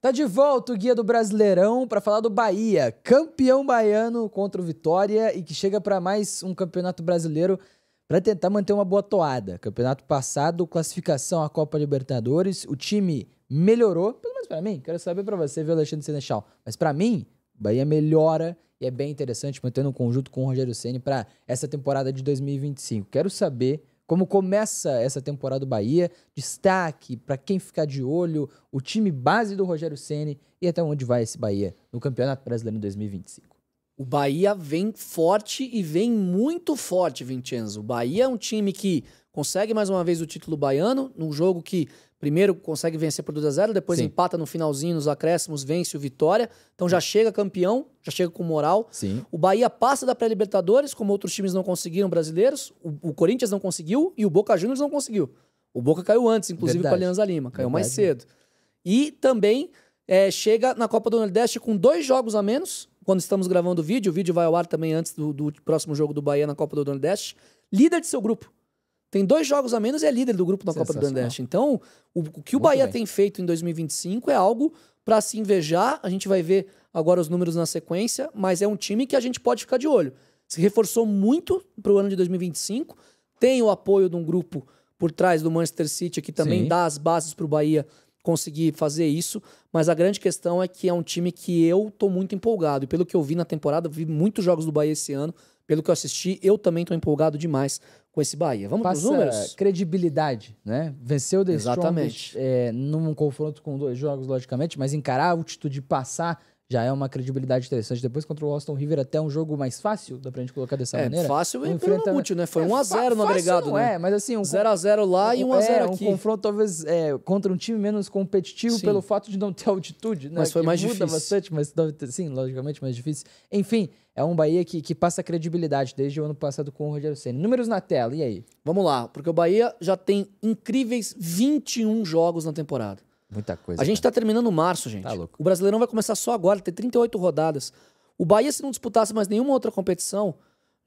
Tá de volta o Guia do Brasileirão para falar do Bahia, campeão baiano contra o Vitória e que chega para mais um campeonato brasileiro para tentar manter uma boa toada. Campeonato passado, classificação à Copa Libertadores, o time melhorou, pelo menos para mim, quero saber para você, viu, Alexandre Senechal, mas para mim, o Bahia melhora e é bem interessante mantendo um conjunto com o Rogério Ceni para essa temporada de 2025. Quero saber como começa essa temporada do Bahia, destaque para quem ficar de olho, o time base do Rogério Ceni e até onde vai esse Bahia no Campeonato Brasileiro em 2025. O Bahia vem forte e vem muito forte, Vincenzo. O Bahia é um time que consegue mais uma vez o título baiano, num jogo que primeiro consegue vencer por 2-0, depois Sim. empata no finalzinho, nos acréscimos, vence o Vitória. Então já chega campeão, já chega com moral. Sim. O Bahia passa da pré-Libertadores, como outros times não conseguiram, brasileiros. O Corinthians não conseguiu e o Boca Juniors não conseguiu. O Boca caiu antes, inclusive, com a Alianza Lima. Caiu mais cedo. E também chega na Copa do Nordeste com 2 jogos a menos, quando estamos gravando o vídeo vai ao ar também antes do próximo jogo do Bahia na Copa do Nordeste. Líder de seu grupo. Tem 2 jogos a menos e é líder do grupo na Copa do Nordeste. Então, o que o Bahia tem feito em 2025 é algo para se invejar. A gente vai ver agora os números na sequência, mas é um time que a gente pode ficar de olho. Se reforçou muito para o ano de 2025, tem o apoio de um grupo por trás do Manchester City, que também dá as bases para o Bahia conseguir fazer isso, mas a grande questão é que é um time que eu tô muito empolgado. E pelo que eu vi na temporada, vi muitos jogos do Bahia esse ano, pelo que eu assisti, eu também tô empolgado demais com esse Bahia. Vamos para os números? Credibilidade, né? Venceu o The Exatamente. Strongest num confronto com 2 jogos, logicamente, mas encarar a altitude de passar já é uma credibilidade interessante. Depois contra o Aston River, até um jogo mais fácil, dá pra gente colocar dessa maneira. Fácil e pelo útil, né? Foi 1-0 no agregado, não né? mas assim... 0-0 lá e 1-0 aqui. Um confronto talvez contra um time menos competitivo pelo fato de não ter altitude, né? Mas foi mais muda difícil. Bastante, mas sim, logicamente mais difícil. Enfim, é um Bahia que passa credibilidade desde o ano passado com o Rogério Ceni. Números na tela, e aí? Vamos lá, porque o Bahia já tem incríveis 21 jogos na temporada. Muita coisa. A gente tá terminando março, gente. Tá louco. O Brasileirão vai começar só agora, tem 38 rodadas. O Bahia, se não disputasse mais nenhuma outra competição,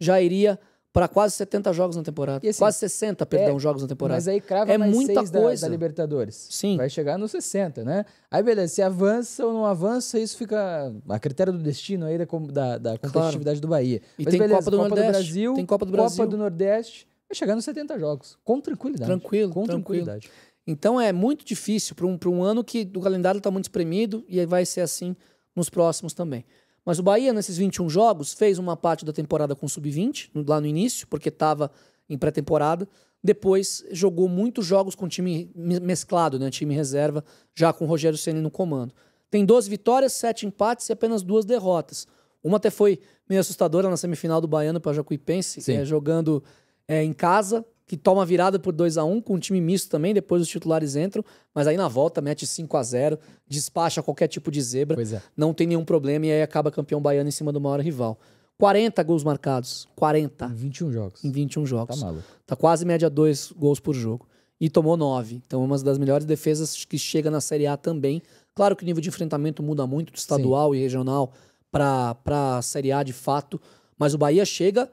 já iria para quase 70 jogos na temporada. Assim, quase 60, jogos na temporada. Mas aí crava mais muita 6 coisa da Libertadores. Sim. Vai chegar nos 60, né? Aí beleza, se avança ou não avança, isso fica a critério do destino aí da competitividade do Bahia. E mas tem beleza, Copa do Nordeste, Brasil, tem Copa do Brasil. Copa do Nordeste, vai chegar nos 70 jogos, com tranquilidade. Tranquilidade. Então é muito difícil para um ano que o calendário está muito espremido e vai ser assim nos próximos também. Mas o Bahia, nesses 21 jogos, fez uma parte da temporada com sub-20, lá no início, porque estava em pré-temporada. Depois jogou muitos jogos com time mesclado, né? Time reserva, já com o Rogério Ceni no comando. Tem 12 vitórias, 7 empates e apenas 2 derrotas. Uma até foi meio assustadora na semifinal do Baiano para Jacuipense, jogando em casa, que toma virada por 2-1, com um time misto também, depois os titulares entram, mas aí na volta mete 5-0, despacha qualquer tipo de zebra, não tem nenhum problema e aí acaba campeão baiano em cima do maior rival. 40 gols marcados, 40. Em 21 jogos. Em 21 jogos. Tá maluco. Tá quase média 2 gols por jogo. E tomou 9, então é uma das melhores defesas que chega na Série A também. Claro que o nível de enfrentamento muda muito, do estadual e regional pra Série A de fato, mas o Bahia chega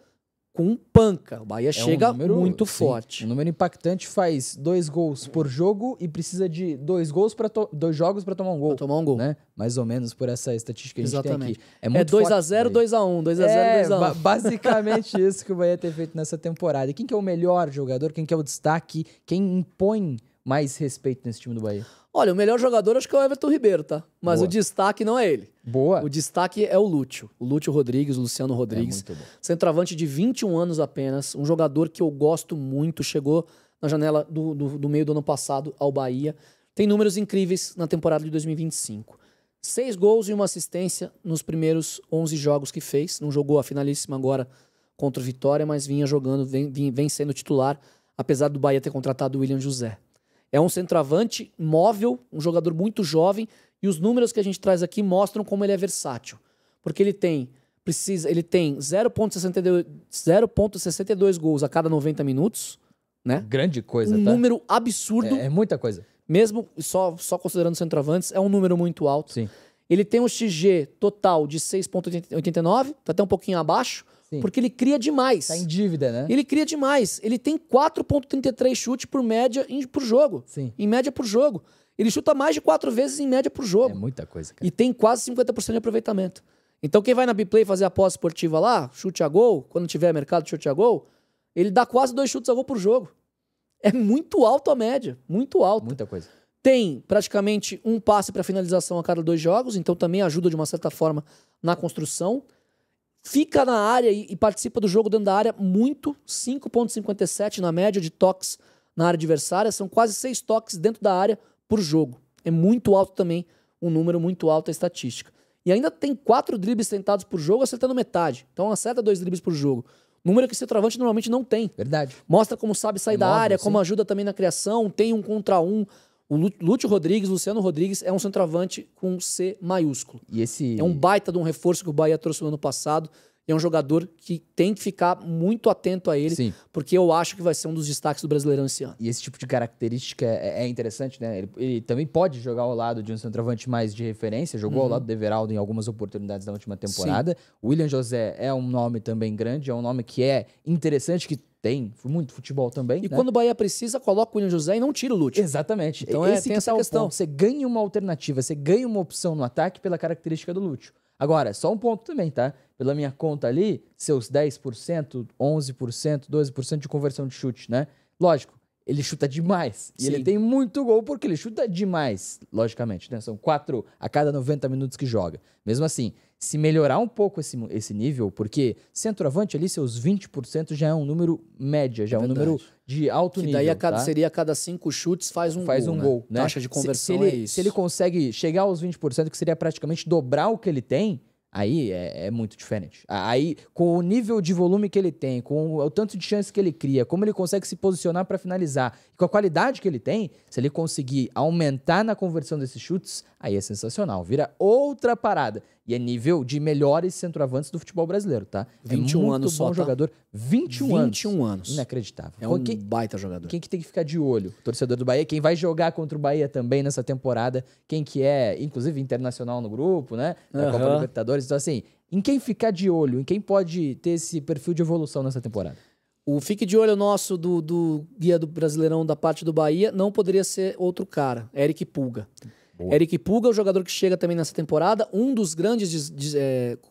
com panca. O Bahia chega muito forte. Um número impactante, faz 2 gols por jogo e precisa de 2 jogos para tomar um gol. Pra tomar um gol. Né? Mais ou menos por essa estatística que a gente tem aqui. É 2-0, 2-1, 2-0, 2-1. Basicamente isso que o Bahia tem feito nessa temporada. E quem que é o melhor jogador? Quem que é o destaque? Quem impõe mais respeito nesse time do Bahia? Olha, o melhor jogador acho que é o Everton Ribeiro, tá? Mas o destaque não é ele. Boa. O destaque é o Lúcio. O Lúcio Rodrigues, o Luciano Rodrigues. Muito bom. Centroavante de 21 anos apenas. Um jogador que eu gosto muito. Chegou na janela do meio do ano passado ao Bahia. Tem números incríveis na temporada de 2025. 6 gols e 1 assistência nos primeiros 11 jogos que fez. Não jogou a finalíssima agora contra o Vitória, mas vinha jogando, vem sendo titular, apesar do Bahia ter contratado o William José. É um centroavante móvel, um jogador muito jovem, e os números que a gente traz aqui mostram como ele é versátil. Porque ele tem 0,62 gols a cada 90 minutos, né? Grande coisa, um número absurdo. É muita coisa. Mesmo só considerando centroavantes, é um número muito alto. Sim. Ele tem um XG total de 6,89, tá até um pouquinho abaixo, porque ele cria demais. Tá em dívida, né? Ele cria demais. Ele tem 4,33 chute por média por jogo. Sim. Em média por jogo. Ele chuta mais de 4 vezes em média por jogo. É muita coisa, cara. E tem quase 50% de aproveitamento. Então quem vai na Bplay fazer a aposta esportiva lá, chute a gol, quando tiver mercado de chute a gol, ele dá quase 2 chutes a gol por jogo. É muito alto a média, muito alto. Muita coisa. Tem praticamente um passe para finalização a cada 2 jogos, então também ajuda de uma certa forma na construção. Fica na área e participa do jogo dentro da área muito, 5,57 na média de toques na área adversária. São quase 6 toques dentro da área por jogo. É muito alto também, um número muito alto a estatística. E ainda tem 4 dribles tentados por jogo, acertando metade. Então acerta 2 dribles por jogo. Número que o centroavante normalmente não tem. Verdade. Mostra como sabe sair da móvel, área, sim. como ajuda também na criação, tem um contra um. O Luciano Rodrigues é um centroavante com C maiúsculo. E esse... É um baita de um reforço que o Bahia trouxe no ano passado. É um jogador que tem que ficar muito atento a ele, Sim. porque eu acho que vai ser um dos destaques do Brasileirão esse ano. E esse tipo de característica é interessante, né? Ele também pode jogar ao lado de um centroavante mais de referência. Jogou ao lado do Everaldo em algumas oportunidades da última temporada. O William José é um nome também grande, é um nome que é interessante, que tem muito futebol também. E né? quando o Bahia precisa, coloca o William José e não tira o Lúcio. Exatamente. Então Esse tem que essa tá o questão. ponto. Você ganha uma alternativa, você ganha uma opção no ataque pela característica do Lúcio. Agora, só um ponto também, tá? Pela minha conta ali, seus 10%, 11%, 12% de conversão de chute, né? Lógico, ele chuta demais. E Sim. ele tem muito gol porque ele chuta demais, logicamente, né? São 4 a cada 90 minutos que joga. Mesmo assim, se melhorar um pouco esse nível, porque centroavante ali, seus 20% já é um número média, já é um número de alto Que nível. daí tá? seria a cada 5 chutes faz um gol, né? Taxa de conversão se ele, é isso. Se ele consegue chegar aos 20%, que seria praticamente dobrar o que ele tem, aí é muito diferente. Aí, com o nível de volume que ele tem, com o tanto de chance que ele cria, como ele consegue se posicionar para finalizar, e com a qualidade que ele tem, se ele conseguir aumentar na conversão desses chutes, aí é sensacional. Vira outra parada. E é nível de melhores centroavantes do futebol brasileiro, tá? 21 é muito anos bom só, tá? jogador. 21 anos. Inacreditável. É um baita jogador. Quem que tem que ficar de olho? O torcedor do Bahia, quem vai jogar contra o Bahia também nessa temporada, quem que é, inclusive, internacional no grupo, né? Da Copa Libertadores. Então, assim, em quem ficar de olho, em quem pode ter esse perfil de evolução nessa temporada? O fique de olho nosso do guia do Brasileirão da parte do Bahia não poderia ser outro cara, Eric Pulga. Boa. Eric Pulga é o jogador que chega também nessa temporada, um dos grandes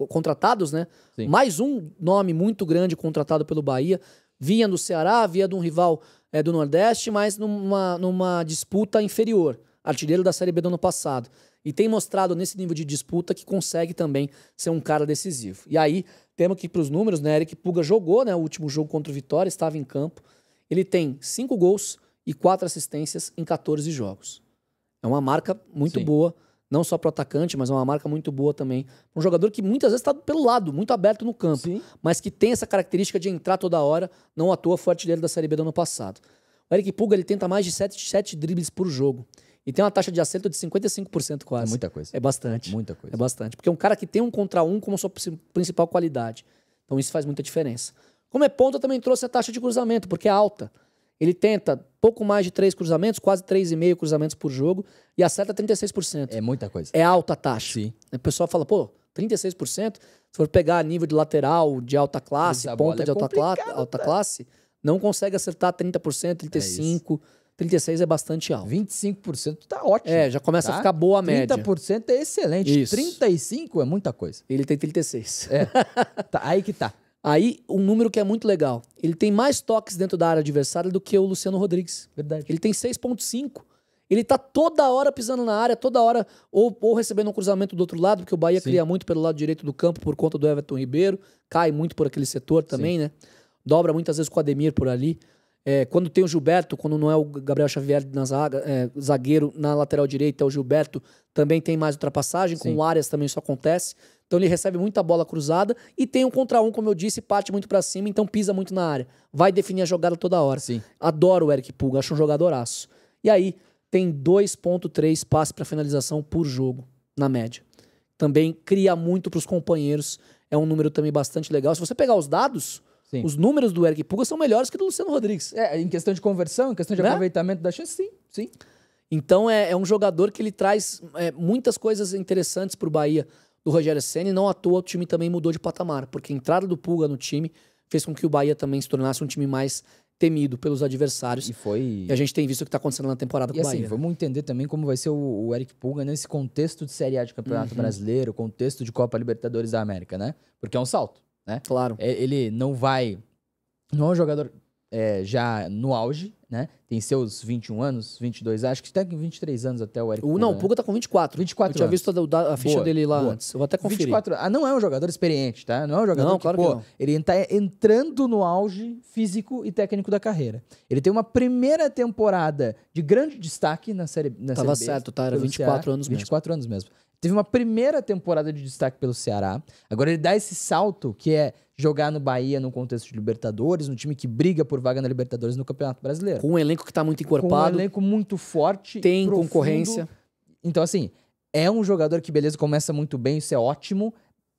contratados, né? Sim. Mais um nome muito grande contratado pelo Bahia. Vinha do Ceará, vinha de um rival do Nordeste, mas numa disputa inferior. Artilheiro da Série B do ano passado. E tem mostrado nesse nível de disputa que consegue também ser um cara decisivo. E aí, temos que ir para os números, né? Eric Pulga jogou, né? O último jogo contra o Vitória, estava em campo. Ele tem 5 gols e 4 assistências em 14 jogos. É uma marca muito boa, não só para o atacante, mas é uma marca muito boa também. Um jogador que muitas vezes está pelo lado, muito aberto no campo, Sim. mas que tem essa característica de entrar toda hora, não à toa foi artilheiro da Série B do ano passado. O Eric Pulga, ele tenta mais de 7 dribles por jogo. E tem uma taxa de acerto de 55% quase. É muita coisa. É bastante. Muita coisa. É bastante. Porque é um cara que tem um contra um como sua principal qualidade. Então isso faz muita diferença. Como é ponta, também trouxe a taxa de cruzamento, porque é alta. Ele tenta pouco mais de 3 cruzamentos, quase 3,5 cruzamentos por jogo e acerta 36%. É muita coisa. É alta a taxa. Sim. O pessoal fala, 36%? Se for pegar nível de lateral de alta classe, ponta de alta classe, não consegue acertar 30%, 35%, 36% é bastante alto. 25% tá ótimo. Já começa a ficar boa a média. 30% é excelente. Isso. 35% é muita coisa. Ele tem 36%. Tá, aí que tá. Aí, um número que é muito legal. Ele tem mais toques dentro da área adversária do que o Luciano Rodrigues. Verdade. Ele tem 6,5. Ele tá toda hora pisando na área, toda hora ou recebendo um cruzamento do outro lado, porque o Bahia cria muito pelo lado direito do campo por conta do Everton Ribeiro, cai muito por aquele setor também, né? Dobra muitas vezes com o Ademir por ali. Quando tem o Gilberto, quando não é o Gabriel Xavier na zaga, zagueiro na lateral direita, é o Gilberto, também tem mais ultrapassagem, com o Arias também isso acontece. Então ele recebe muita bola cruzada e tem um contra um, como eu disse, parte muito pra cima, então pisa muito na área. Vai definir a jogada toda hora. Sim. Adoro o Eric Pulga, acho um jogadoraço. E aí, tem 2,3 passes para finalização por jogo, na média. Também cria muito pros companheiros, é um número também bastante legal. Se você pegar os dados, os números do Eric Pulga são melhores que do Luciano Rodrigues. Em questão de conversão, em questão de aproveitamento da chance, sim. Então é um jogador que ele traz muitas coisas interessantes pro Bahia do Rogério Ceni. Não à toa o time também mudou de patamar, porque a entrada do Pulga no time fez com que o Bahia também se tornasse um time mais temido pelos adversários. E a gente tem visto o que está acontecendo na temporada com o Bahia. Vamos entender também como vai ser o Eric Pulga nesse contexto de Série A de Campeonato Brasileiro, contexto de Copa Libertadores da América, né? Porque é um salto, né? Claro. Ele não é um jogador já no auge, né? Tem seus 21 anos, 22, acho que tá com 23 anos até o Eric Pulga. Não, o Pulga tá com 24. 24 Eu tinha visto a ficha dele lá boa. antes. Eu vou até conferir. 24 anos. Não é um jogador experiente, tá? Não é um jogador que, claro que não. Ele tá entrando no auge físico e técnico da carreira. Ele tem uma primeira temporada de grande destaque na Série B. Tava certo, tá? Era 24 anos mesmo. 24 anos mesmo. Teve uma primeira temporada de destaque pelo Ceará. Agora ele dá esse salto que é jogar no Bahia no contexto de Libertadores, no time que briga por vaga na Libertadores no Campeonato Brasileiro. Com um elenco que tá muito encorpado. Com um elenco muito forte. Tem profundo. concorrência. Então, assim, é um jogador que, beleza, começa muito bem, isso é ótimo.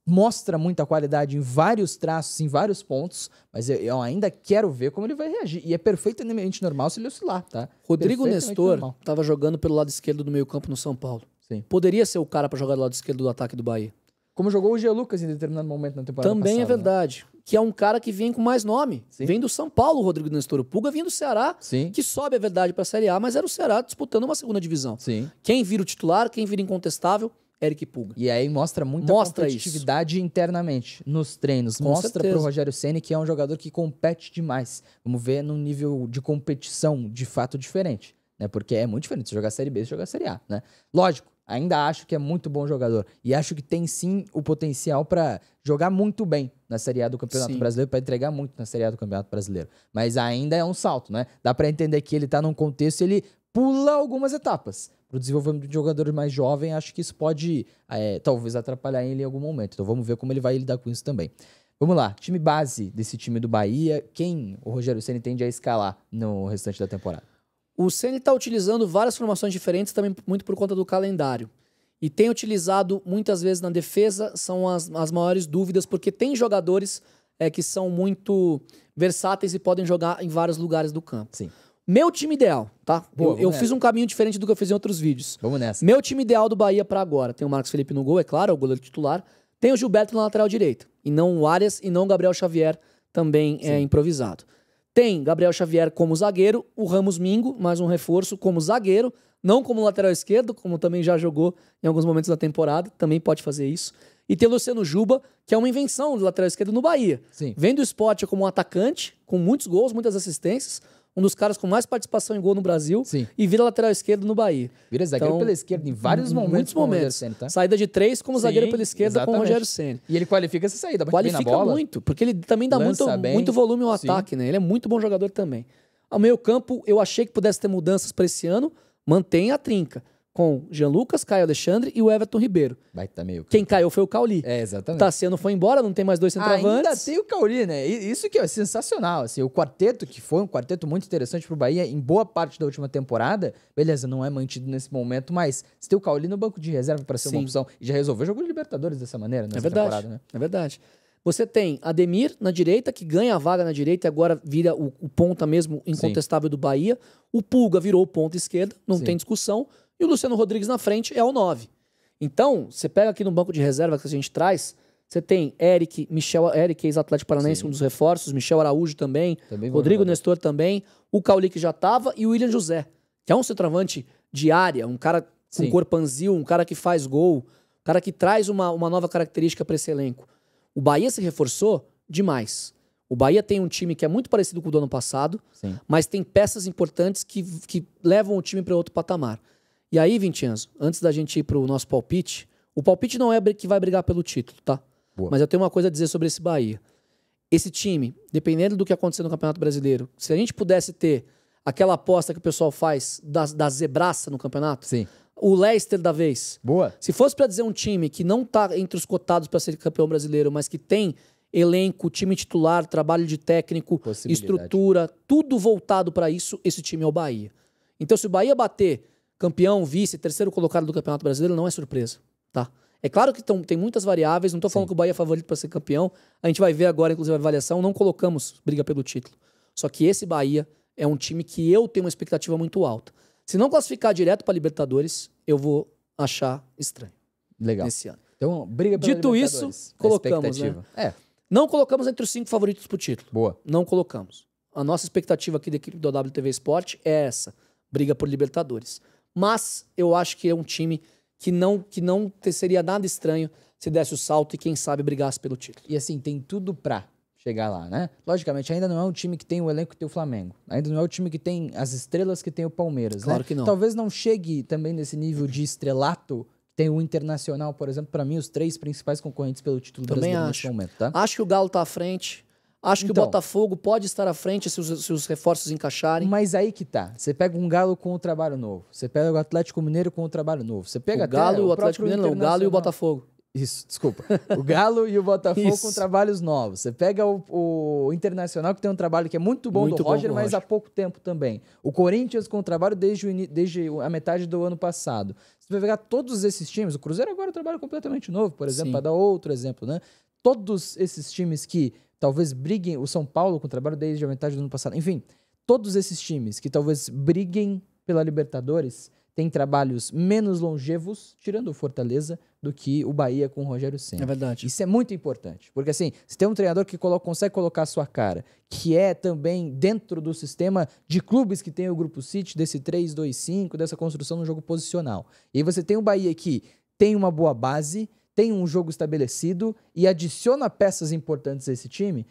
Mostra muita qualidade em vários traços, em vários pontos, mas eu ainda quero ver como ele vai reagir. E é perfeitamente normal se ele oscilar, tá? Rodrigo Nestor estava jogando pelo lado esquerdo do meio-campo no São Paulo. Sim. Poderia ser o cara para jogar do lado esquerdo do ataque do Bahia. Como jogou o G. Lucas em determinado momento na temporada Também passada. É verdade. Né? Que é um cara que vem com mais nome. Sim. Vem do São Paulo, o Rodrigo Nestor. O Pulga vinha do Ceará, Sim. que sobe, é verdade, para a Série A, mas era o Ceará disputando uma segunda divisão. Sim. Quem vira o titular, quem vira incontestável, Eric Pulga. E aí mostra muita competitividade internamente nos treinos. Com mostra certeza. pro Rogério Ceni que é um jogador que compete demais. Vamos ver num nível de competição de fato diferente, né? Porque é muito diferente você jogar Série B e jogar Série A, né? Lógico, ainda acho que é muito bom jogador e acho que tem sim o potencial para jogar muito bem na Série A do Campeonato Brasileiro, para entregar muito na Série A do Campeonato Brasileiro. Mas ainda é um salto, né? Dá para entender que ele tá num contexto, ele pula algumas etapas. Para o desenvolvimento de um jogador mais jovem, acho que isso pode talvez atrapalhar ele em algum momento. Então vamos ver como ele vai lidar com isso também. Vamos lá, time base desse time do Bahia, quem o Rogério Ceni tende a escalar no restante da temporada? O Ceni está utilizando várias formações diferentes, também muito por conta do calendário. E tem utilizado muitas vezes na defesa, são as maiores dúvidas, porque tem jogadores que são muito versáteis e podem jogar em vários lugares do campo. Sim. Meu time ideal, tá? Boa, eu fiz um caminho diferente do que eu fiz em outros vídeos. Vamos nessa. Meu time ideal do Bahia pra agora. Tem o Marcos Felipe no gol, é claro, é o goleiro titular. Tem o Gilberto na lateral direita. E não o Arias e não o Gabriel Xavier, também é improvisado. Tem Gabriel Xavier como zagueiro, o Ramos Mingo, mais um reforço, como zagueiro. Não como lateral esquerdo, como também já jogou em alguns momentos da temporada. Também pode fazer isso. E tem o Luciano Juba, que é uma invenção do lateral esquerdo no Bahia. Sim. Vem do Sport como um atacante, com muitos gols, muitas assistências. Um dos caras com mais participação em gol no Brasil. Sim. E vira lateral esquerdo no Bahia. Vira zagueiro pela esquerda em vários momentos. Muitos momentos. Ceni, tá? Saída de 3 como zagueiro pela esquerda exatamente. com o Rogério Ceni. E ele qualifica essa saída. Qualifica bem na bola, muito, porque ele também dá muito volume ao ataque, né? Ele é muito bom jogador também. Ao meio campo, eu achei que pudesse ter mudanças para esse ano. Mantém a trinca com Jean Lucas, Caio Alexandre e o Everton Ribeiro. Vai estar meio... Quem caiu foi o Cauli. Exatamente. Tassiano foi embora, não tem mais dois centroavantes. Ainda tem o Cauli, né? Isso que é sensacional. Assim, o quarteto, que foi um quarteto muito interessante pro Bahia em boa parte da última temporada, beleza, não é mantido nesse momento, mas você tem o Cauli no banco de reserva para ser uma opção e já resolveu jogar o Libertadores dessa maneira nessa temporada, né? É verdade. Você tem Ademir na direita, que ganha a vaga na direita e agora vira o ponta mesmo incontestável do Bahia. O Pulga virou o ponta esquerda, não tem discussão. E o Luciano Rodrigues na frente é o 9. Então, você pega aqui no banco de reserva que a gente traz, você tem Eric, ex-Atlético Paranaense, um dos reforços, Michel Araújo também Rodrigo Nestor também, o Cauli que já estava e o William José, que é um centroavante de área, um cara com corpanzil, um cara que faz gol, um cara que traz uma nova característica para esse elenco. O Bahia se reforçou demais. O Bahia tem um time que é muito parecido com o do ano passado, mas tem peças importantes que levam o time para outro patamar. E aí, Vincenzo, antes da gente ir pro nosso palpite, o palpite não é que vai brigar pelo título, tá? Boa. Mas eu tenho uma coisa a dizer sobre esse Bahia. Esse time, dependendo do que acontecer no Campeonato Brasileiro, se a gente pudesse ter aquela aposta que o pessoal faz da zebraça no campeonato, o Leicester da vez. Boa. Se fosse pra dizer um time que não tá entre os cotados para ser campeão brasileiro, mas que tem elenco, time titular, trabalho de técnico, estrutura, tudo voltado para isso, esse time é o Bahia. Então, se o Bahia bater campeão, vice, terceiro colocado do Campeonato Brasileiro, não é surpresa, tá? É claro que tem muitas variáveis, não tô falando que o Bahia é favorito para ser campeão, a gente vai ver agora, inclusive, a avaliação, não colocamos briga pelo título. Só que esse Bahia é um time que eu tenho uma expectativa muito alta. Se não classificar direto para Libertadores, eu vou achar estranho. Legal. Nesse ano. Então, briga pela Dito isso, colocamos, né? É. Não colocamos entre os 5 favoritos pro título. Boa. Não colocamos. A nossa expectativa aqui da equipe do WTV Sport é essa, briga por Libertadores. Mas eu acho que é um time que não seria nada estranho se desse o salto e quem sabe brigasse pelo título. E assim, tem tudo pra chegar lá, né? Logicamente, ainda não é um time que tem o elenco que tem o Flamengo. Ainda não é o time que tem as estrelas que tem o Palmeiras, Claro né? que não. Talvez não chegue também nesse nível de estrelato que tem o Internacional, por exemplo. Pra mim, os 3 principais concorrentes pelo título Também brasileiro acho. nesse momento, tá? Acho que o Galo tá à frente. Acho que o Então. Botafogo pode estar à frente se os reforços encaixarem. Mas aí que tá. Você pega um Galo com o trabalho novo. Você pega o Atlético Mineiro com o trabalho novo. Você pega O Galo e o Atlético próprio Mineiro, não, o Galo e o Botafogo. Isso, desculpa. O Galo e o Botafogo Isso. com trabalhos novos. Você pega o Internacional, que tem um trabalho que é muito bom do Roger, mas há pouco tempo também. O Corinthians com trabalho desde a metade do ano passado. Você vai pegar todos esses times. O Cruzeiro agora é um trabalho completamente novo, por exemplo, para dar outro exemplo, né? Todos esses times que talvez briguem, o São Paulo com trabalho desde a metade do ano passado. Enfim, todos esses times que talvez briguem pela Libertadores têm trabalhos menos longevos, tirando o Fortaleza, do que o Bahia com o Rogério Ceni. É verdade. Isso é muito importante, porque assim, se tem um treinador que consegue colocar a sua cara, que é também dentro do sistema de clubes que tem o Grupo City, desse 3-2-5, dessa construção no jogo posicional. E aí você tem o Bahia que tem uma boa base, tem um jogo estabelecido e adiciona peças importantes a esse time,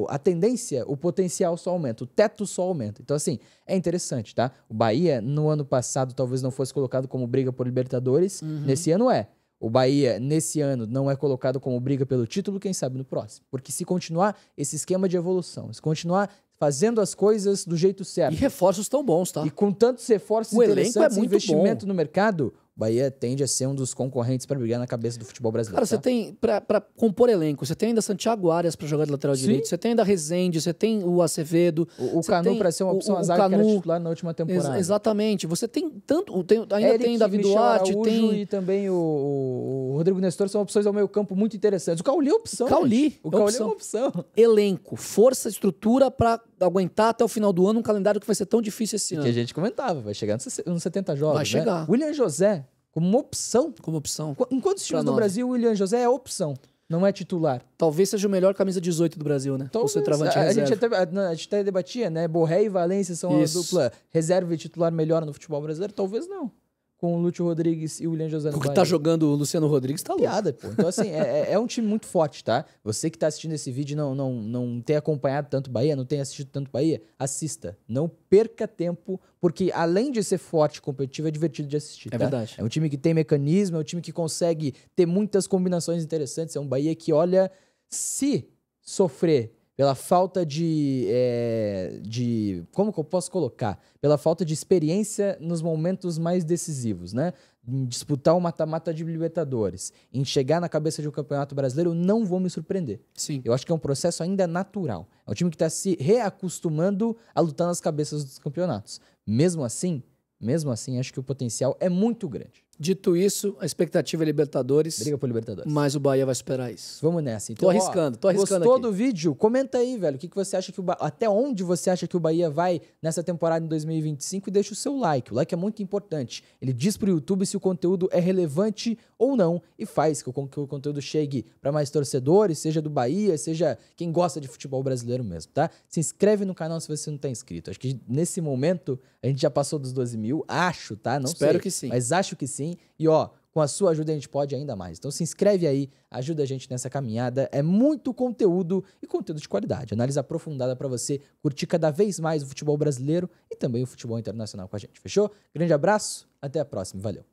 a tendência, o potencial só aumenta, o teto só aumenta. Então, assim, é interessante, tá? O Bahia, no ano passado, talvez não fosse colocado como briga por Libertadores, nesse ano é. O Bahia, nesse ano, não é colocado como briga pelo título, quem sabe no próximo. Porque se continuar esse esquema de evolução, se continuar fazendo as coisas do jeito certo... E reforços tão bons, tá? E com tantos reforços o interessantes, elenco é muito investimento bom no mercado... O Bahia tende a ser um dos concorrentes para brigar na cabeça do futebol brasileiro. Cara, você tem, pra compor elenco, você tem ainda Santiago Arias pra jogar de lateral direito, você tem ainda Rezende, você tem o Acevedo. O Canu para ser uma opção azar que era titular na última temporada. Exatamente. Você tem tanto. Ainda tem Davi Michel Duarte, Araújo tem. E também o Rodrigo Nestor são opções ao meio campo muito interessantes. O Cauli é opção. O Cauli é uma opção. Elenco, força, estrutura pra aguentar até o final do ano um calendário que vai ser tão difícil esse ano. Que a gente comentava, vai chegar nos 70 jogos. Vai chegar. Né? William José. Como uma opção. Como opção. Em quantos times do Brasil o William José é opção? Não é titular. Talvez seja o melhor camisa 18 do Brasil, né? Talvez. O centroavante reserva. A gente até debatia, né? Borré e Valência são a dupla reserva e titular melhor no futebol brasileiro? Talvez não. Com o Lúcio Rodrigues e o William José no Bahia. O que tá jogando o Luciano Rodrigues tá louco. Piada, pô. Então, assim, é um time muito forte, tá? Você que tá assistindo esse vídeo e não tem acompanhado tanto Bahia, não tem assistido tanto Bahia, assista. Não perca tempo, porque além de ser forte e competitivo, é divertido de assistir, tá? É verdade. É um time que tem mecanismo, é um time que consegue ter muitas combinações interessantes. É um Bahia que, olha, se sofrer pela falta de como que eu posso colocar? Pela falta de experiência nos momentos mais decisivos, né? Em disputar o mata-mata de Libertadores, em chegar na cabeça de um campeonato brasileiro, eu não vou me surpreender. Sim. Eu acho que é um processo ainda natural. É um time que está se reacostumando a lutar nas cabeças dos campeonatos. Mesmo assim, acho que o potencial é muito grande. Dito isso, a expectativa é Libertadores. Briga por Libertadores. Mas o Bahia vai superar isso. Vamos nessa. Então, tô arriscando gostou aqui. do vídeo? Comenta aí, velho. O que você acha que até onde você acha que o Bahia vai nessa temporada em 2025 e deixa o seu like. O like é muito importante. Ele diz pro YouTube se o conteúdo é relevante ou não e faz que o conteúdo chegue para mais torcedores, seja do Bahia, seja quem gosta de futebol brasileiro mesmo, tá? Se inscreve no canal se você não tá inscrito. Acho que nesse momento a gente já passou dos 12 mil. Acho, tá? Não sei. Espero que sim. Mas acho que sim. E ó, com a sua ajuda a gente pode ainda mais. Então se inscreve aí, ajuda a gente nessa caminhada. É muito conteúdo e conteúdo de qualidade. Análise aprofundada para você curtir cada vez mais o futebol brasileiro e também o futebol internacional com a gente. Fechou? Grande abraço, até a próxima. Valeu.